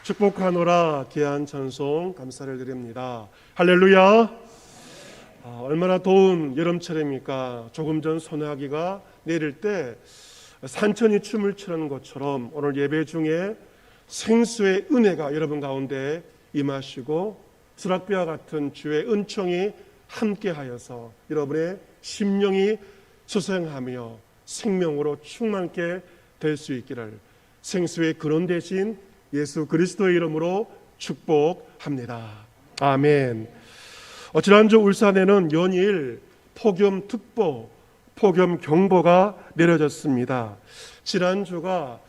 축복하노라 귀한 찬송 감사를 드립니다. 할렐루야. 얼마나 더운 여름철입니까? 조금 전 소나기가 내릴 때 산천이 춤을 추는 것처럼 오늘 예배 중에 생수의 은혜가 여러분 가운데 임하시고 수락비와 같은 주의 은총이 함께하여서 여러분의 심령이 소생하며 생명으로 충만케 될 수 있기를 생수의 근원 대신 예수 그리스도의 이름으로 축복합니다. 아멘. 지난주 울산에는 연일 폭염특보, 폭염경보가 내려졌습니다. 지난주가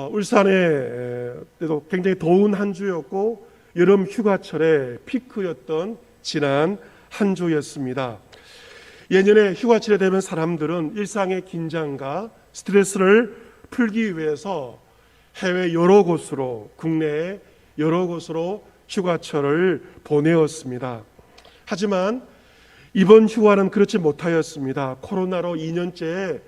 울산에도 굉장히 더운 한 주였고 여름 휴가철의 피크였던 지난 한 주였습니다. 예년에 휴가철에 되면 사람들은 일상의 긴장과 스트레스를 풀기 위해서 해외 여러 곳으로, 국내에 여러 곳으로 휴가철을 보내었습니다. 하지만 이번 휴가는 그렇지 못하였습니다. 코로나로 2년째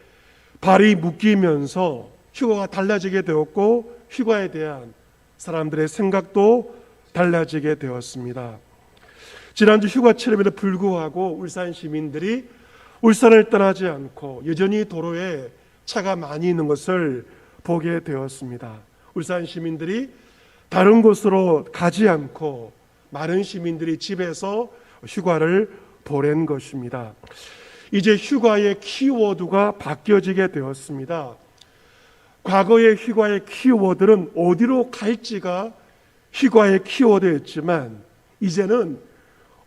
발이 묶이면서 휴가가 달라지게 되었고 휴가에 대한 사람들의 생각도 달라지게 되었습니다. 지난주 휴가철임에도 불구하고 울산 시민들이 울산을 떠나지 않고 여전히 도로에 차가 많이 있는 것을 보게 되었습니다. 울산 시민들이 다른 곳으로 가지 않고 많은 시민들이 집에서 휴가를 보낸 것입니다. 이제 휴가의 키워드가 바뀌어지게 되었습니다. 과거의 휴가의 키워드는 어디로 갈지가 휴가의 키워드였지만 이제는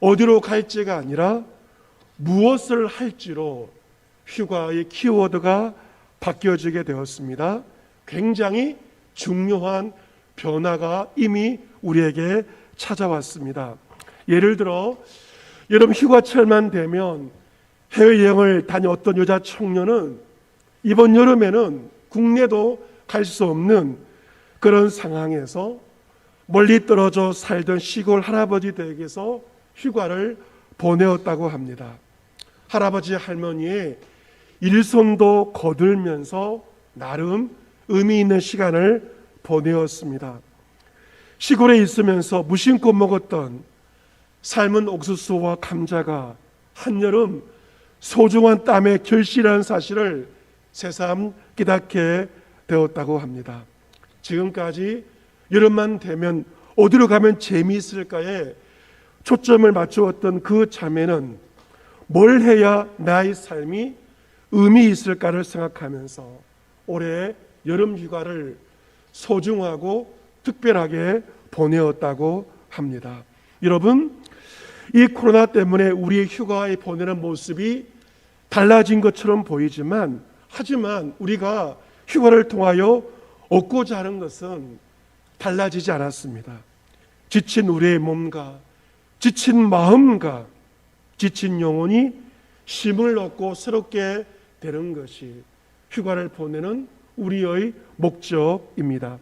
어디로 갈지가 아니라 무엇을 할지로 휴가의 키워드가 바뀌어지게 되었습니다. 굉장히 중요한 변화가 이미 우리에게 찾아왔습니다. 예를 들어 여름 휴가철만 되면 해외여행을 다녀왔던 여자 청년은 이번 여름에는 국내도 갈 수 없는 그런 상황에서 멀리 떨어져 살던 시골 할아버지 댁에서 휴가를 보내었다고 합니다. 할아버지 할머니의 일손도 거들면서 나름 의미 있는 시간을 보내었습니다. 시골에 있으면서 무심코 먹었던 삶은 옥수수와 감자가 한여름 소중한 땀의 결실이라는 사실을 새삼 깨닫게 되었다고 합니다. 지금까지 여름만 되면 어디로 가면 재미있을까에 초점을 맞추었던 그 자매는 뭘 해야 나의 삶이 의미 있을까를 생각하면서 올해 여름 휴가를 소중하고 특별하게 보내었다고 합니다. 여러분, 이 코로나 때문에 우리의 휴가에 보내는 모습이 달라진 것처럼 보이지만 하지만 우리가 휴가를 통하여 얻고자 하는 것은 달라지지 않았습니다. 지친 우리의 몸과 지친 마음과 지친 영혼이 쉼을 얻고 새롭게 되는 것이 휴가를 보내는 우리의 목적입니다.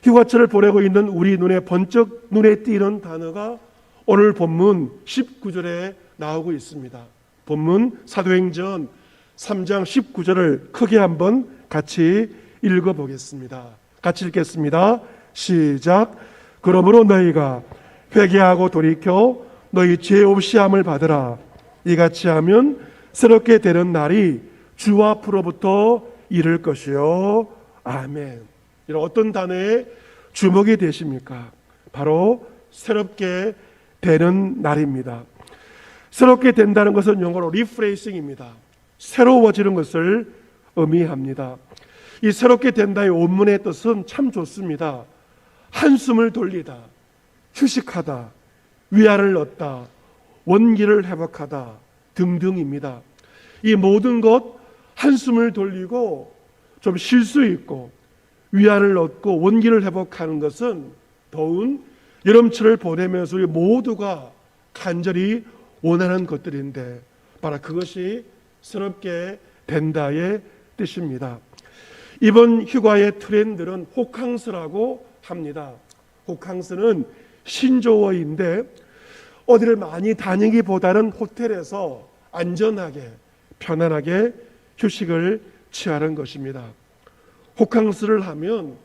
휴가철을 보내고 있는 우리 눈에 번쩍 눈에 띄는 단어가 오늘 본문 19절에 나오고 있습니다. 본문 사도행전 3장 19절을 크게 한번 같이 읽어보겠습니다. 같이 읽겠습니다. 시작. 그러므로 너희가 회개하고 돌이켜 너희 죄 없이 함을 받으라. 이같이 하면 새롭게 되는 날이 주 앞으로부터 이를 것이요. 아멘. 이런 어떤 단어에 주목이 되십니까? 바로 새롭게 되는 날입니다. 새롭게 된다는 것은 영어로 리프레이싱입니다. 새로워지는 것을 의미합니다. 이 새롭게 된다의 원문의 뜻은 참 좋습니다. 한숨을 돌리다, 휴식하다, 위안을 얻다, 원기를 회복하다 등등입니다. 이 모든 것 한숨을 돌리고 좀 쉴 수 있고 위안을 얻고 원기를 회복하는 것은 더운 여름철을 보내면서 우리 모두가 간절히 원하는 것들인데 바로 그것이 새롭게 된다의 뜻입니다. 이번 휴가의 트렌드는 호캉스라고 합니다. 호캉스는 신조어인데 어디를 많이 다니기보다는 호텔에서 안전하게 편안하게 휴식을 취하는 것입니다. 호캉스를 하면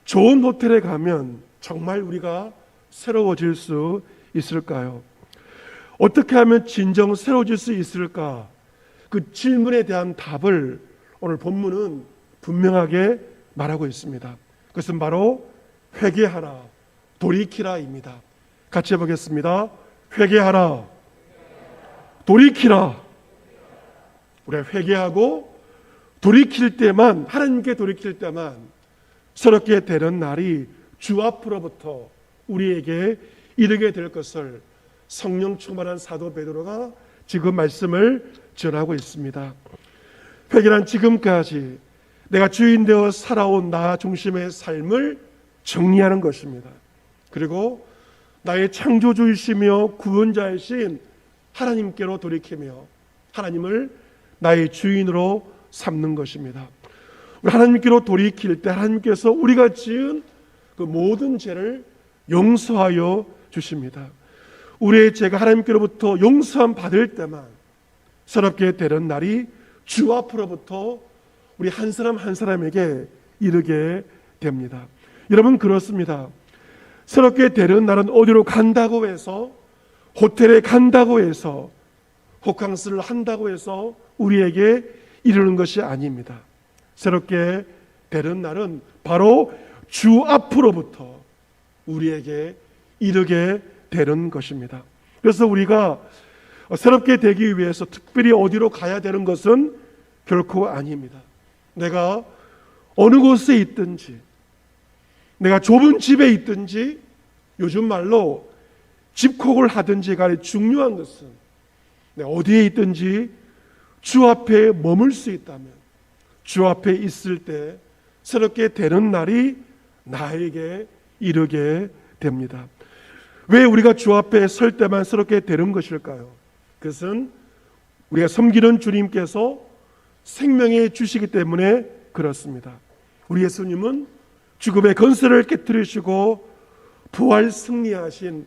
좋은 호텔에 가면 정말 우리가 새로워질 수 있을까요? 어떻게 하면 진정 새로워질 수 있을까? 그 질문에 대한 답을 오늘 본문은 분명하게 말하고 있습니다. 그것은 바로 회개하라, 돌이키라입니다. 같이 해보겠습니다. 회개하라, 돌이키라. 우리가 회개하고 돌이킬 때만, 하나님께 돌이킬 때만 새롭게 되는 날이 주 앞으로부터 우리에게 이르게 될 것을 성령 충만한 사도 베드로가 지금 말씀을 전하고 있습니다. 회개란 지금까지 내가 주인 되어 살아온 나 중심의 삶을 정리하는 것입니다. 그리고 나의 창조주이시며 구원자이신 하나님께로 돌이키며 하나님을 나의 주인으로 삼는 것입니다. 하나님께로 돌이킬 때 하나님께서 우리가 지은 그 모든 죄를 용서하여 주십니다. 우리의 죄가 하나님께로부터 용서함 받을 때만 새롭게 되는 날이 주 앞으로부터 우리 한 사람 한 사람에게 이르게 됩니다. 여러분, 그렇습니다. 새롭게 되는 날은 어디로 간다고 해서, 호텔에 간다고 해서, 호캉스를 한다고 해서 우리에게 이르는 것이 아닙니다. 새롭게 되는 날은 바로 주 앞으로부터 우리에게 이르게 되는 것입니다. 그래서 우리가 새롭게 되기 위해서 특별히 어디로 가야 되는 것은 결코 아닙니다. 내가 어느 곳에 있든지, 내가 좁은 집에 있든지, 요즘 말로 집콕을 하든지 간에 중요한 것은 내가 어디에 있든지 주 앞에 머물 수 있다면, 주 앞에 있을 때 새롭게 되는 날이 나에게 이르게 됩니다. 왜 우리가 주 앞에 설 때만 새롭게 되는 것일까요? 그것은 우리가 섬기는 주님께서 생명의 주시기 때문에 그렇습니다. 우리 예수님은 죽음의 권세를 깨뜨리시고 부활 승리하신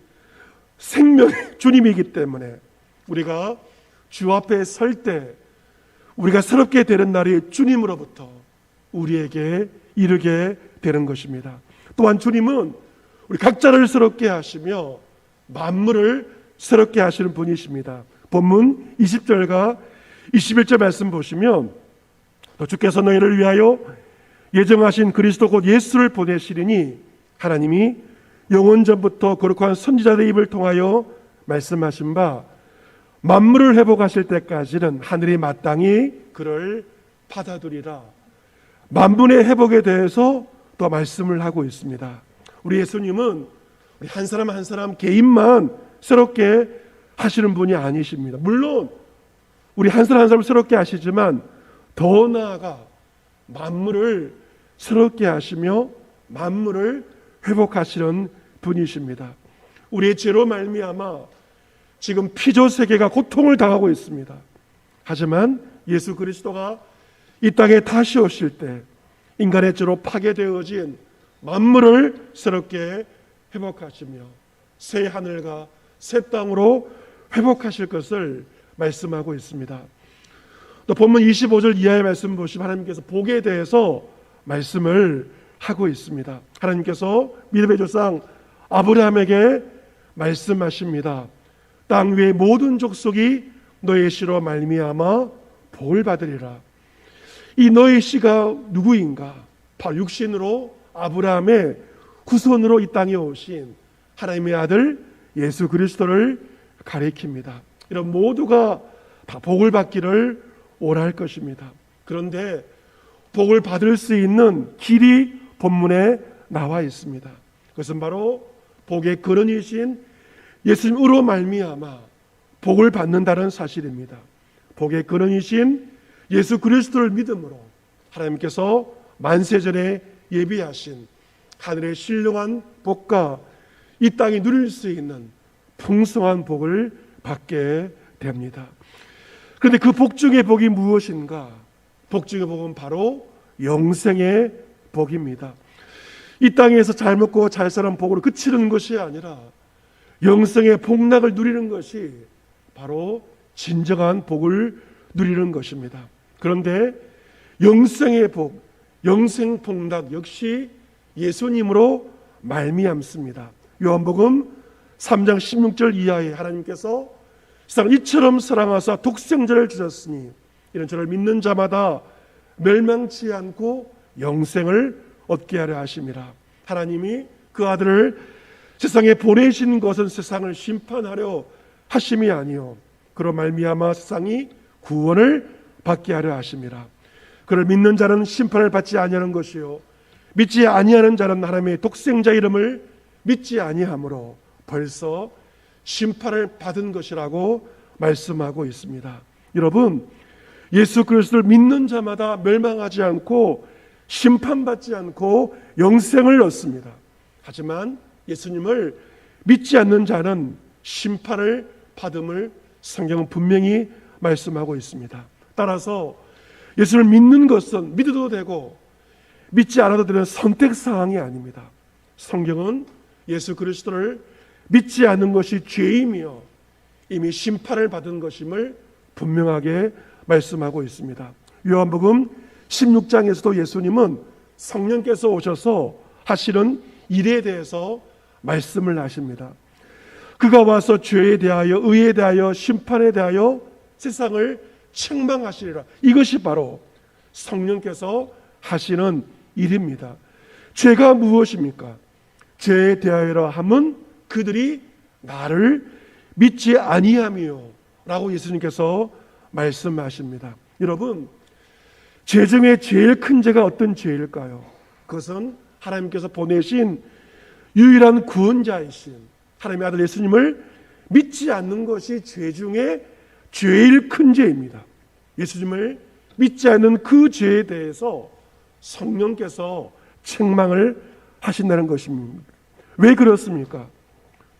생명의 주님이기 때문에 우리가 주 앞에 설 때 우리가 새롭게 되는 날이 주님으로부터 우리에게 이르게 되는 것입니다. 또한 주님은 우리 각자를 새롭게 하시며 만물을 새롭게 하시는 분이십니다. 본문 20절과 21절 말씀 보시면, 또 주께서 너희를 위하여 예정하신 그리스도 곧 예수를 보내시리니 하나님이 영원 전부터 거룩한 선지자들의 입을 통하여 말씀하신 바 만물을 회복하실 때까지는 하늘이 마땅히 그를 받아들이라. 만물의 회복에 대해서 또 말씀을 하고 있습니다. 우리 예수님은 우리 한 사람 한 사람 개인만 새롭게 하시는 분이 아니십니다. 물론 우리 한 사람 한 사람 새롭게 하시지만 더 나아가 만물을 새롭게 하시며 만물을 회복하시는 분이십니다. 우리의 죄로 말미암아 지금 피조 세계가 고통을 당하고 있습니다. 하지만 예수 그리스도가 이 땅에 다시 오실 때 인간의 죄로 파괴되어진 만물을 새롭게 회복하시며 새 하늘과 새 땅으로 회복하실 것을 말씀하고 있습니다. 또 본문 25절 이하의 말씀 보시면 하나님께서 복에 대해서 말씀을 하고 있습니다. 하나님께서 믿음의 조상 아브라함에게 말씀하십니다. 땅 위의 모든 족속이 너의 씨로 말미암아 복을 받으리라. 이 너의 씨가 누구인가? 바로 육신으로 아브라함의 후손으로 이 땅에 오신 하나님의 아들 예수 그리스도를 가리킵니다. 이런 모두가 다 복을 받기를 원할 것입니다. 그런데 복을 받을 수 있는 길이 본문에 나와 있습니다. 그것은 바로 복의 근원이신 예수님으로 말미암아 복을 받는다는 사실입니다. 복의 근원이신 예수 그리스도를 믿음으로 하나님께서 만세전에 예비하신 하늘의 신령한 복과 이 땅이 누릴 수 있는 풍성한 복을 받게 됩니다. 그런데 그 복 중의 복이 무엇인가? 복 중의 복은 바로 영생의 복입니다. 이 땅에서 잘 먹고 잘 사는 복으로 그치는 것이 아니라 영생의 복락을 누리는 것이 바로 진정한 복을 누리는 것입니다. 그런데 영생의 복, 영생 복락 역시 예수님으로 말미암습니다. 요한복음 3장 16절 이하에 하나님께서 세상을 이처럼 사랑하사 독생자를 주셨으니 이는 저를 믿는 자마다 멸망치 않고 영생을 얻게 하려 하심이라. 하나님이 그 아들을 세상에 보내신 것은 세상을 심판하려 하심이 아니요 그로 말미암아 세상이 구원을 받게 하려 하심이라. 그를 믿는 자는 심판을 받지 아니하는 것이요 믿지 아니하는 자는 하나님의 독생자 이름을 믿지 아니하므로 벌써 심판을 받은 것이라고 말씀하고 있습니다. 여러분, 예수 그리스도를 믿는 자마다 멸망하지 않고 심판받지 않고 영생을 얻습니다. 하지만 예수님을 믿지 않는 자는 심판을 받음을 성경은 분명히 말씀하고 있습니다. 따라서 예수를 믿는 것은 믿어도 되고 믿지 않아도 되는 선택사항이 아닙니다. 성경은 예수 그리스도를 믿지 않는 것이 죄이며 이미 심판을 받은 것임을 분명하게 말씀하고 있습니다. 요한복음 16장에서도 예수님은 성령께서 오셔서 하시는 일에 대해서 말씀을 하십니다. 그가 와서 죄에 대하여 의에 대하여 심판에 대하여 세상을 책망하시리라. 이것이 바로 성령께서 하시는 일입니다. 죄가 무엇입니까? 죄에 대하여라 함은 그들이 나를 믿지 아니함이요 라고 예수님께서 말씀하십니다. 여러분, 죄 중에 제일 큰 죄가 어떤 죄일까요? 그것은 하나님께서 보내신 유일한 구원자이신 하나님의 아들 예수님을 믿지 않는 것이 죄 중에 제일 큰 죄입니다. 예수님을 믿지 않는 그 죄에 대해서 성령께서 책망을 하신다는 것입니다. 왜 그렇습니까?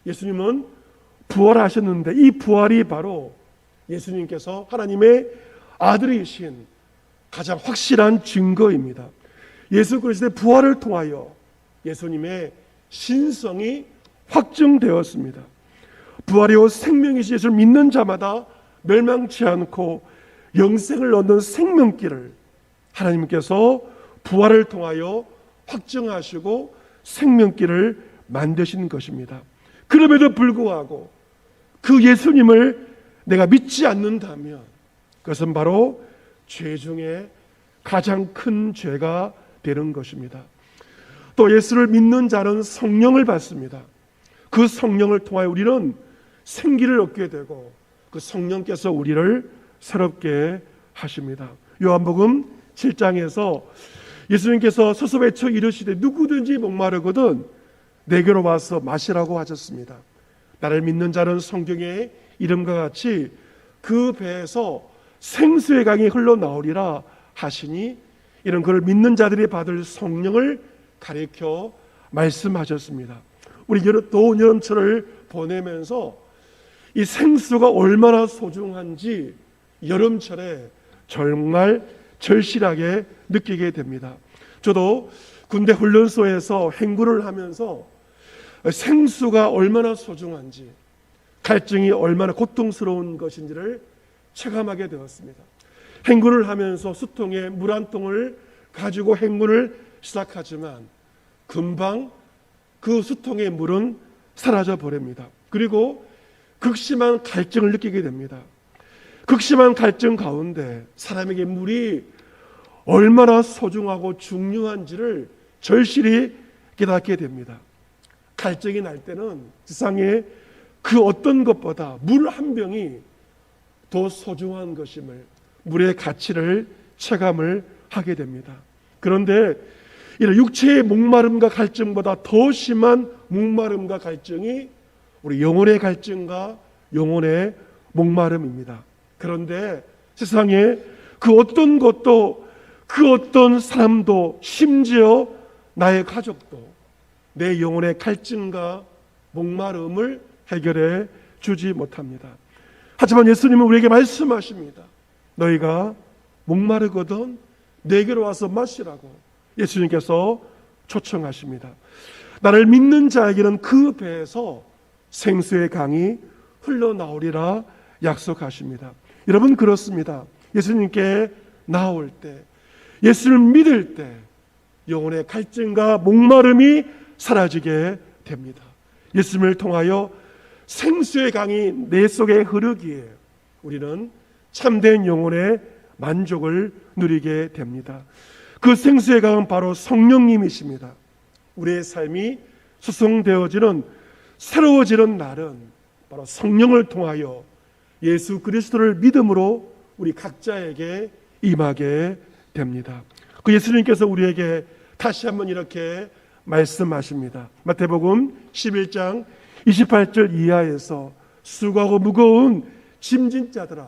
예수님은 부활하셨는데 이 부활이 바로 예수님께서 하나님의 아들이신 가장 확실한 증거입니다. 예수 그리스도의 부활을 통하여 예수님의 신성이 확증되었습니다. 부활이 곧 생명이신 예수를 믿는 자마다 멸망치 않고 영생을 얻는 생명길을 하나님께서 부활을 통하여 확증하시고 생명길을 만드신 것입니다. 그럼에도 불구하고 그 예수님을 내가 믿지 않는다면 그것은 바로 죄 중에 가장 큰 죄가 되는 것입니다. 또 예수를 믿는 자는 성령을 받습니다. 그 성령을 통하여 우리는 생기를 얻게 되고 그 성령께서 우리를 새롭게 하십니다. 요한복음 7장에서 예수님께서 서서 외쳐 이르시되 누구든지 목마르거든 내게로 와서 마시라고 하셨습니다. 나를 믿는 자는 성경의 이름과 같이 그 배에서 생수의 강이 흘러나오리라 하시니 이런 그를 믿는 자들이 받을 성령을 가리켜 말씀하셨습니다. 우리 더운 여름철을 보내면서 이 생수가 얼마나 소중한지 여름철에 정말 절실하게 느끼게 됩니다. 저도 군대 훈련소에서 행군을 하면서 생수가 얼마나 소중한지, 갈증이 얼마나 고통스러운 것인지를 체감하게 되었습니다. 행군을 하면서 수통에 물 한 통을 가지고 행군을 시작하지만 금방 그 수통의 물은 사라져 버립니다. 그리고 극심한 갈증을 느끼게 됩니다. 극심한 갈증 가운데 사람에게 물이 얼마나 소중하고 중요한지를 절실히 깨닫게 됩니다. 갈증이 날 때는 세상에 그 어떤 것보다 물 한 병이 더 소중한 것임을, 물의 가치를 체감을 하게 됩니다. 그런데 이런 육체의 목마름과 갈증보다 더 심한 목마름과 갈증이 우리 영혼의 갈증과 영혼의 목마름입니다. 그런데 세상에 그 어떤 것도 그 어떤 사람도 심지어 나의 가족도 내 영혼의 갈증과 목마름을 해결해 주지 못합니다. 하지만 예수님은 우리에게 말씀하십니다. 너희가 목마르거든 내게로 와서 마시라고 예수님께서 초청하십니다. 나를 믿는 자에게는 그 배에서 생수의 강이 흘러나오리라 약속하십니다. 여러분 그렇습니다. 예수님께 나올 때, 예수를 믿을 때 영혼의 갈증과 목마름이 사라지게 됩니다. 예수님을 통하여 생수의 강이 내 속에 흐르기에 우리는 참된 영혼의 만족을 누리게 됩니다. 그 생수의 강은 바로 성령님이십니다. 우리의 삶이 수송되어지는 새로워지는 날은 바로 성령을 통하여 예수 그리스도를 믿음으로 우리 각자에게 임하게 됩니다. 그 예수님께서 우리에게 다시 한번 이렇게 말씀하십니다. 마태복음 11장 28절 이하에서 수고하고 무거운 짐진 자들아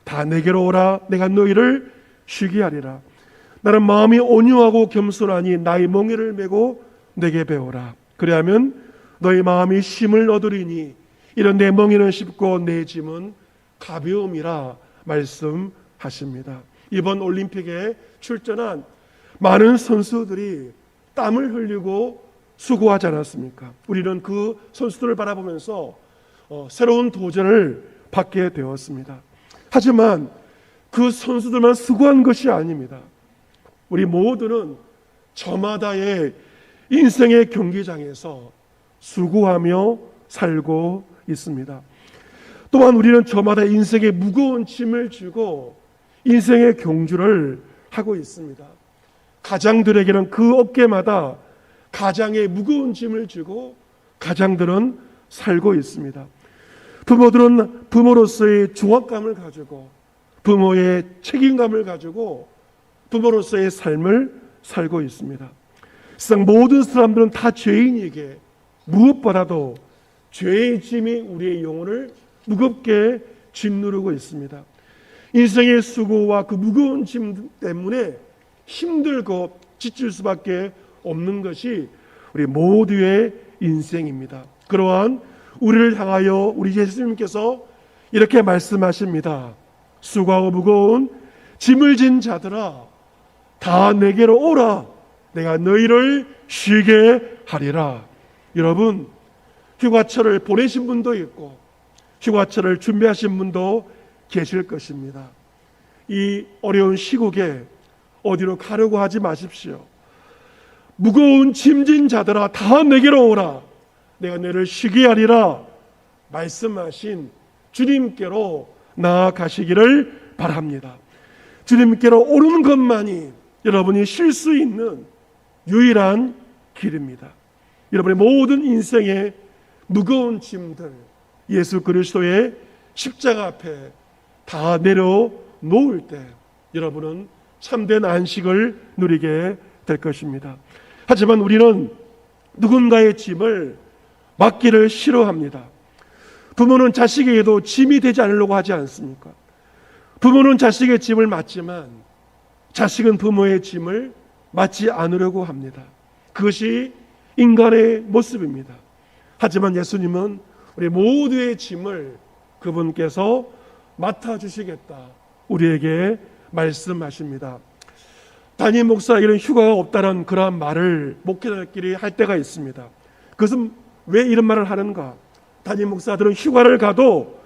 다 내게로 오라. 내가 너희를 쉬게 하리라. 나는 마음이 온유하고 겸손하니 나의 멍에를 메고 내게 배우라. 그리하면 너희 마음이 쉼을 얻으리니 이런 내 멍에는 쉽고 내 짐은 가벼움이라 말씀하십니다. 이번 올림픽에 출전한 많은 선수들이 땀을 흘리고 수고하지 않았습니까? 우리는 그 선수들을 바라보면서 새로운 도전을 받게 되었습니다. 하지만 그 선수들만 수고한 것이 아닙니다. 우리 모두는 저마다의 인생의 경기장에서 수고하며 살고 있습니다. 또한 우리는 저마다 인생의 무거운 짐을 지고 인생의 경주를 하고 있습니다. 가장들에게는 그 어깨마다 가장의 무거운 짐을 지고 가장들은 살고 있습니다. 부모들은 부모로서의 중압감을 가지고 부모의 책임감을 가지고 부모로서의 삶을 살고 있습니다. 세상 모든 사람들은 다 죄인에게 무엇보다도 죄의 짐이 우리의 영혼을 무겁게 짓누르고 있습니다. 인생의 수고와 그 무거운 짐 때문에 힘들고 지칠 수밖에 없는 것이 우리 모두의 인생입니다. 그러한 우리를 향하여 우리 예수님께서 이렇게 말씀하십니다. 수고하고 무거운 짐을 진 자들아 다 내게로 오라. 내가 너희를 쉬게 하리라. 여러분, 휴가철을 보내신 분도 있고 휴가철을 준비하신 분도 계실 것입니다. 이 어려운 시국에 어디로 가려고 하지 마십시오. 무거운 짐진 자들아 다 내게로 오라. 내가 너를 쉬게 하리라 말씀하신 주님께로 나아가시기를 바랍니다. 주님께로 오르는 것만이 여러분이 쉴 수 있는 유일한 길입니다. 여러분의 모든 인생의 무거운 짐들 예수 그리스도의 십자가 앞에 다 내려놓을 때 여러분은 참된 안식을 누리게 될 것입니다. 하지만 우리는 누군가의 짐을 맡기를 싫어합니다. 부모는 자식에게도 짐이 되지 않으려고 하지 않습니까? 부모는 자식의 짐을 맡지만 자식은 부모의 짐을 맡지 않으려고 합니다. 그것이 인간의 모습입니다. 하지만 예수님은 우리 모두의 짐을 그분께서 맡아주시겠다 우리에게 말씀하십니다. 담임 목사에게는 휴가가 없다는 그러한 말을 목회자들끼리 할 때가 있습니다. 그것은 왜 이런 말을 하는가? 담임 목사들은 휴가를 가도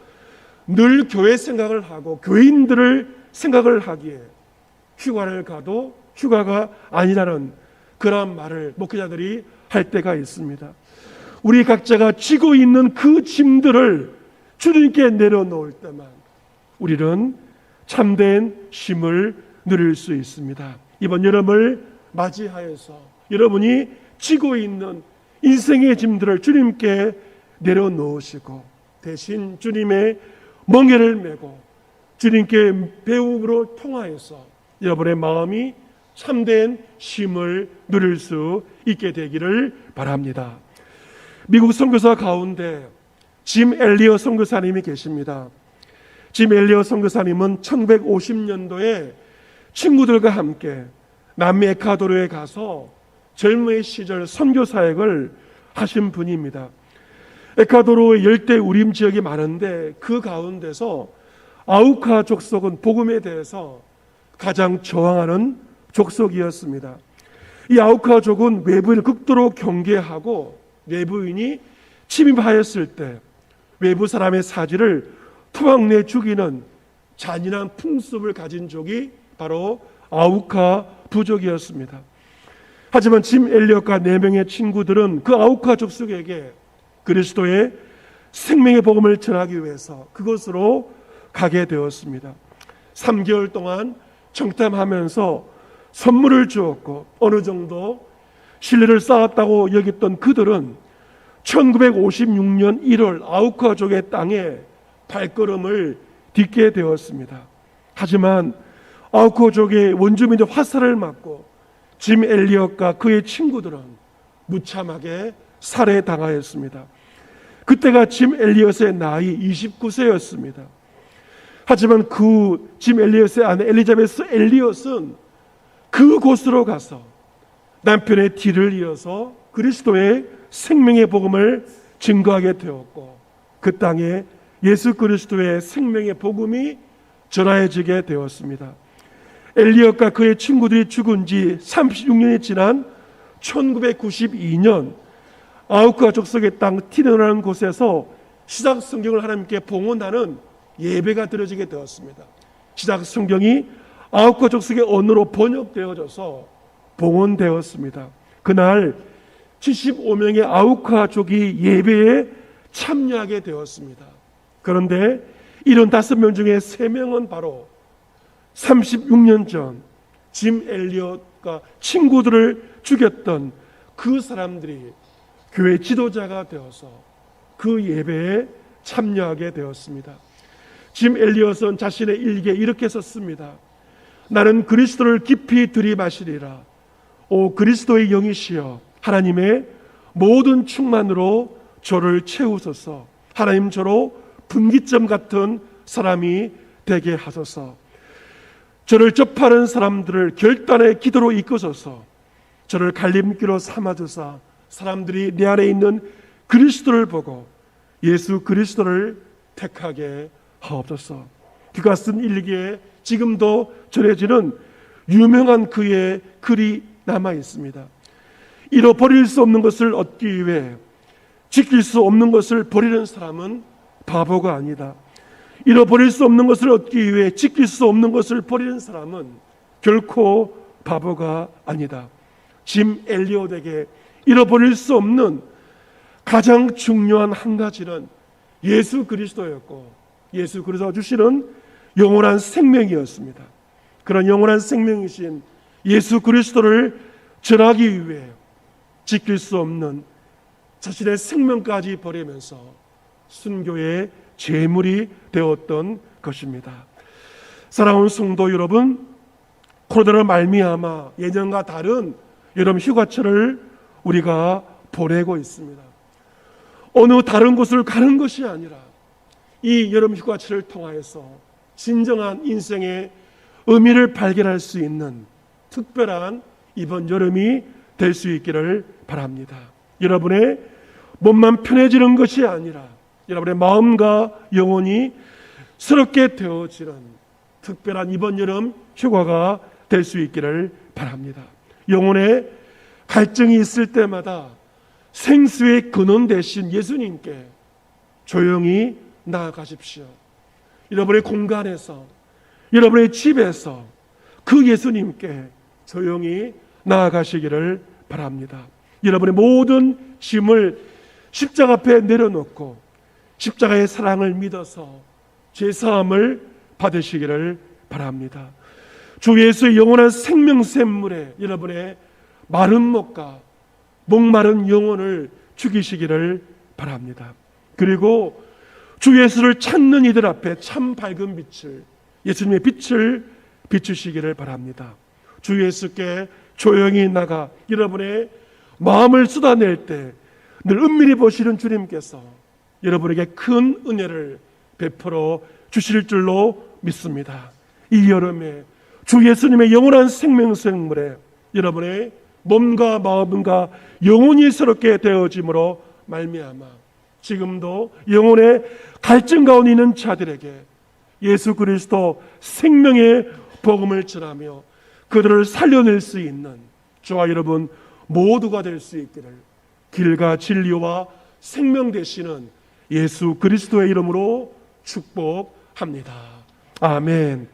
늘 교회 생각을 하고 교인들을 생각을 하기에 휴가를 가도 휴가가 아니라는 그러한 말을 목회자들이 할 때가 있습니다. 우리 각자가 지고 있는 그 짐들을 주님께 내려놓을 때만 우리는 참된 쉼을 누릴 수 있습니다. 이번 여름을 맞이하여서 여러분이 지고 있는 인생의 짐들을 주님께 내려놓으시고 대신 주님의 멍에를 메고 주님께 배움으로 통하여서 여러분의 마음이 참된 쉼을 누릴 수 있게 되기를 바랍니다. 미국 선교사 가운데 짐 엘리어 선교사님이 계십니다. 짐 엘리어 선교사님은 1950년도에 친구들과 함께 남미 에콰도르에 가서 젊은 시절 선교 사역을 하신 분입니다. 에콰도르의 열대 우림 지역이 많은데 그 가운데서 아우카 족속은 복음에 대해서 가장 저항하는 족속이었습니다. 이 아우카족은 외부인을 극도로 경계하고 외부인이 침입하였을 때 외부 사람의 사지를 토막내 죽이는 잔인한 풍습을 가진 족이 바로 아우카 부족이었습니다. 하지만 짐 엘리엇과 4명의 친구들은 그 아우카 족속에게 그리스도의 생명의 복음을 전하기 위해서 그곳으로 가게 되었습니다. 3개월 동안 정탐하면서 선물을 주었고 어느 정도 신뢰를 쌓았다고 여겼던 그들은 1956년 1월 아우카족의 땅에 발걸음을 딛게 되었습니다. 하지만 아우카족의 원주민의 화살을 맞고 짐 엘리엇과 그의 친구들은 무참하게 살해당하였습니다. 그때가 짐 엘리엇의 나이 29세였습니다. 하지만 그 짐 엘리엇의 아내 엘리자베스 엘리엇은 그곳으로 가서 남편의 뒤를 이어서 그리스도의 생명의 복음을 증거하게 되었고 그 땅에 예수 그리스도의 생명의 복음이 전하여지게 되었습니다. 엘리엇과 그의 친구들이 죽은 지 36년이 지난 1992년 아우카 족속의 땅 티르라는 곳에서 시작 성경을 하나님께 봉헌하는 예배가 드려지게 되었습니다. 시작 성경이 아우카 족속의 언어로 번역되어져서 봉헌되었습니다. 그날 75명의 아우카족이 예배에 참여하게 되었습니다. 그런데 75명 중에 3명은 바로 36년 전 짐 엘리엇과 친구들을 죽였던 그 사람들이 교회 지도자가 되어서 그 예배에 참여하게 되었습니다. 짐 엘리엇은 자신의 일기에 이렇게 썼습니다. 나는 그리스도를 깊이 들이마시리라. 오 그리스도의 영이시여 하나님의 모든 충만으로 저를 채우소서. 하나님 저로 분기점 같은 사람이 되게 하소서. 저를 접하는 사람들을 결단의 기도로 이끄소서. 저를 갈림길로 삼아주사 사람들이 내 안에 있는 그리스도를 보고 예수 그리스도를 택하게 하옵소서. 그가 쓴 일기에 지금도 전해지는 유명한 그의 글이 남아 있습니다. 잃어버릴 수 없는 것을 얻기 위해 지킬 수 없는 것을 버리는 사람은 바보가 아니다. 잃어버릴 수 없는 것을 얻기 위해 지킬 수 없는 것을 버리는 사람은 결코 바보가 아니다. 짐 엘리엇에게 잃어버릴 수 없는 가장 중요한 한 가지는 예수 그리스도였고 예수 그리스도가 주시는 영원한 생명이었습니다. 그런 영원한 생명이신 예수 그리스도를 전하기 위해 지킬 수 없는 자신의 생명까지 버리면서 순교의 제물이 되었던 것입니다. 사랑하는 성도 여러분, 코로나로 말미암아 예년과 다른 여름 휴가철을 우리가 보내고 있습니다. 어느 다른 곳을 가는 것이 아니라 이 여름 휴가철을 통하여서 진정한 인생의 의미를 발견할 수 있는 특별한 이번 여름이 될 수 있기를 바랍니다. 여러분의 몸만 편해지는 것이 아니라 여러분의 마음과 영혼이 새롭게 되어지는 특별한 이번 여름 휴가가 될 수 있기를 바랍니다. 영혼의 갈증이 있을 때마다 생수의 근원 되신 예수님께 조용히 나아가십시오. 여러분의 공간에서 여러분의 집에서 그 예수님께 조용히 나아가시기를 바랍니다. 여러분의 모든 짐을 십자가 앞에 내려놓고 십자가의 사랑을 믿어서 죄사함을 받으시기를 바랍니다. 주 예수의 영원한 생명샘물에 여러분의 마른 목과 목마른 영혼을 죽이시기를 바랍니다. 그리고 주 예수를 찾는 이들 앞에 참 밝은 빛을, 예수님의 빛을 비추시기를 바랍니다. 주 예수께 조용히 나가 여러분의 마음을 쏟아낼 때 늘 은밀히 보시는 주님께서 여러분에게 큰 은혜를 베풀어 주실 줄로 믿습니다. 이 여름에 주 예수님의 영원한 생명샘물에 여러분의 몸과 마음과 영혼이 새롭게 되어짐으로 말미암아 지금도 영혼의 갈증 가운데 있는 자들에게 예수 그리스도 생명의 복음을 전하며 그들을 살려낼 수 있는 저와 여러분 모두가 될 수 있기를 길과 진리와 생명 되시는 예수 그리스도의 이름으로 축복합니다. 아멘.